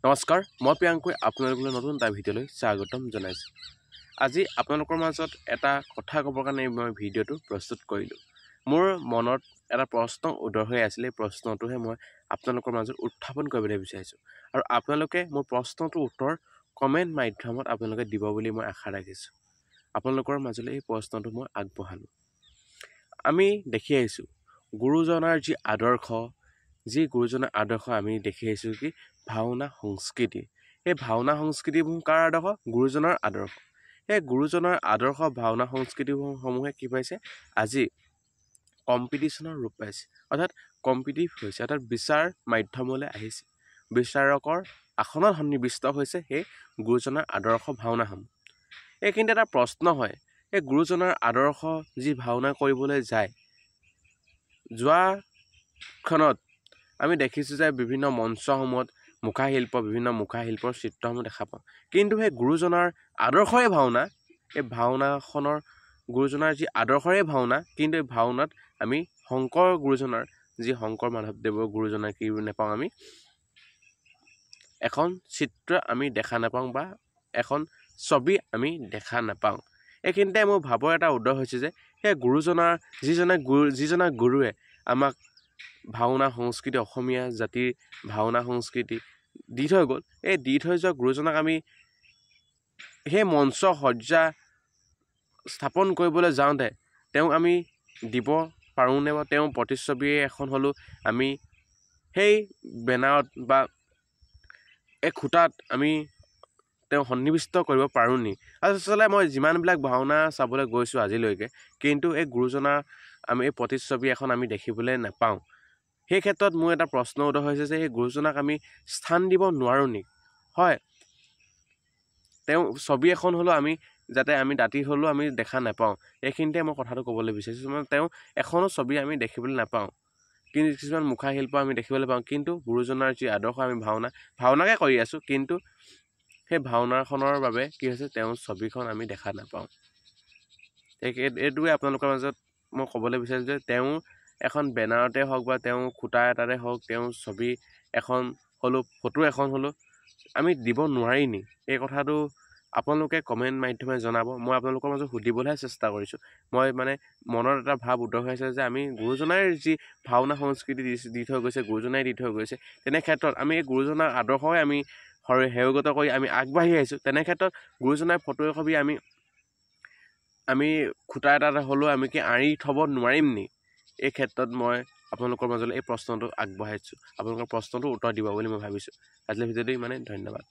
নমস্কাৰ, মই প্ৰিয়াংকুৱে আপোনালোকলৈ নতুন এটা ভিডিঅ'লৈ স্বাগতম জনাইছোঁ। আজি আপোনালোকৰ মাজত এটা কথা ক'বৰ কাৰণে মই ভিডিঅ'টো প্ৰস্তুত কৰিলোঁ। মোৰ মনত এটা প্ৰশ্ন উদয় হৈ আছিলে, এই প্ৰশ্নটোহে মই আপোনালোকৰ মাজত উত্থাপন কৰিবলৈ বিচাৰিছোঁ। আৰু আপোনালোকে মোৰ প্ৰশ্নটোৰ উত্তৰ কমেণ্ট মাধ্যমত আপোনালোকে দিব বুলি মই আশা ৰাখিছোঁ। আপোনালোকৰ মাজলৈ এই প্ৰশ্নটো মই আগবঢ়ালোঁ। আমি দেখি আহিছোঁ গুৰুজনাৰ যি গুৰুজনাৰ আদৰ্শ আমি দেখি আহিছোঁ কি ভাওনা সংস্কৃতি। এই ভাওনা সংস্কৃতিসমূহ কাৰ আদৰ্শ? গুৰুজনাৰ আদৰ্শ। এই গুৰুজনাৰ আদৰ্শ ভাওনা সংস্কৃতিসমূহে কি পাইছে? আজি কম্পিটিশ্যনৰ ৰূপ পাইছে, অৰ্থাৎ কম্পিটিভ হৈছে, অৰ্থাৎ বিচাৰ মাধ্যমলৈ আহিছে। বিচাৰকৰ আসনত সন্নিৱিষ্ট হৈছে সেই গুৰুজনাৰ আদৰ্শ ভাওনাসমূহ। এইখিনিতে এটা প্ৰশ্ন হয়, এই গুৰুজনাৰ আদৰ্শ যি ভাওনা কৰিবলৈ যায়, যোৱাখনত আমি দেখিছোঁ যে বিভিন্ন মঞ্চসমূহত বিভিন্ন মুখাশিল্পৰ চিত্ৰসমূহ দেখা পাওঁ। কিন্তু সেই গুৰুজনাৰ আদৰ্শৰে ভাওনা, এই ভাওনাখনৰ গুৰুজনাৰ যি আদৰ্শৰে ভাওনা, কিন্তু এই ভাওনাত আমি শংকৰ মাধৱদেৱৰ গুৰুজনাৰ কি নাপাওঁ, আমি এখন চিত্ৰ আমি দেখা নাপাওঁ বা এখন ছবি আমি দেখা নাপাওঁ। এইখিনিতে মোৰ ভাৱৰ এটা উদয় হৈছে যে সেই গুৰুজনাৰ যিজনা গুৰুৱে আমাক ভাওনা সংস্কৃতি, অসমীয়া জাতিৰ ভাওনা সংস্কৃতি দি থৈ গ'ল, এই দি থৈ যোৱা গুৰুজনাক আমি সেই মঞ্চ সজ্জা স্থাপন কৰিবলৈ যাওঁতে তেওঁক আমি দিব পাৰোঁনে, বা তেওঁৰ প্ৰতিচ্ছবিয়ে এখন হ'লেও আমি সেই বেনাৰত বা এই খুঁটাত আমি তেওঁ সন্নিৱিষ্ট কৰিব পাৰোঁ নি? আচলতে মই যিমানবিলাক ভাওনা চাবলৈ গৈছোঁ আজিলৈকে, কিন্তু এই গুৰুজনাৰ আমি এই প্ৰতিচ্ছবি এখন আমি দেখিবলৈ নাপাওঁ। সেই ক্ষেত্ৰত মোৰ এটা প্ৰশ্ন উদয় হৈছে যে সেই গুৰুজনাক আমি স্থান দিব নোৱাৰোঁ নি? হয়, তেওঁ ছবি এখন হ'লেও আমি যাতে আমি দাঁতি হ'লেও আমি দেখা নাপাওঁ, এইখিনিতে মই কথাটো ক'বলৈ বিচাৰিছোঁ। মানে তেওঁ এখনো ছবি আমি দেখিবলৈ নাপাওঁ, কিন্তু কিছুমান মুখাশিল্প আমি দেখিবলৈ পাওঁ, কিন্তু গুৰুজনাৰ যি আদৰ্শ আমি ভাওনাকে কৰি আছোঁ, কিন্তু সেই ভাওনাখনৰ বাবে কি হৈছে, তেওঁৰ ছবিখন আমি দেখা নাপাওঁ। এইটোৱে আপোনালোকৰ মাজত মই ক'বলৈ বিচাৰিছোঁ যে তেওঁ এখন বেনাৰতে হওক বা তেওঁ খুঁটা এটাতে হওক, তেওঁৰ ছবি এখন হ'লেও, ফটো এখন হ'লেও আমি দিব নোৱাৰি নি? এই কথাটো আপোনালোকে কমেণ্ট মাধ্যমেৰে জনাব। মই আপোনালোকৰ মাজত সুধিবলৈহে চেষ্টা কৰিছোঁ। মই মানে মনত এটা ভাৱ উদয় হৈ আছে যে আমি গুৰুজনাৰ যি ভাওনা সংস্কৃতি দি থৈ গৈছে, গুৰুজনাই দি থৈ গৈছে, তেনে ক্ষেত্ৰত আমি এই গুৰুজনাৰ আদৰ্শই আমি হেয়গত কৰি আমি আগবাঢ়ি আহিছোঁ। তেনে ক্ষেত্ৰত গুৰুজনাৰ ফটো একপি আমি খুঁটা এটাতে হ'লেও আমি কি আঁৰি থ'ব নোৱাৰিম নি? এই ক্ষেত্ৰত মই আপোনালোকৰ মাজলৈ এই প্ৰশ্নটো আগবঢ়াইছোঁ। আপোনালোকৰ প্ৰশ্নটো উত্তৰ দিব বুলি মই ভাবিছোঁ। আজিলৈ ভিডিঅ'টো ইমানেই, ধন্যবাদ।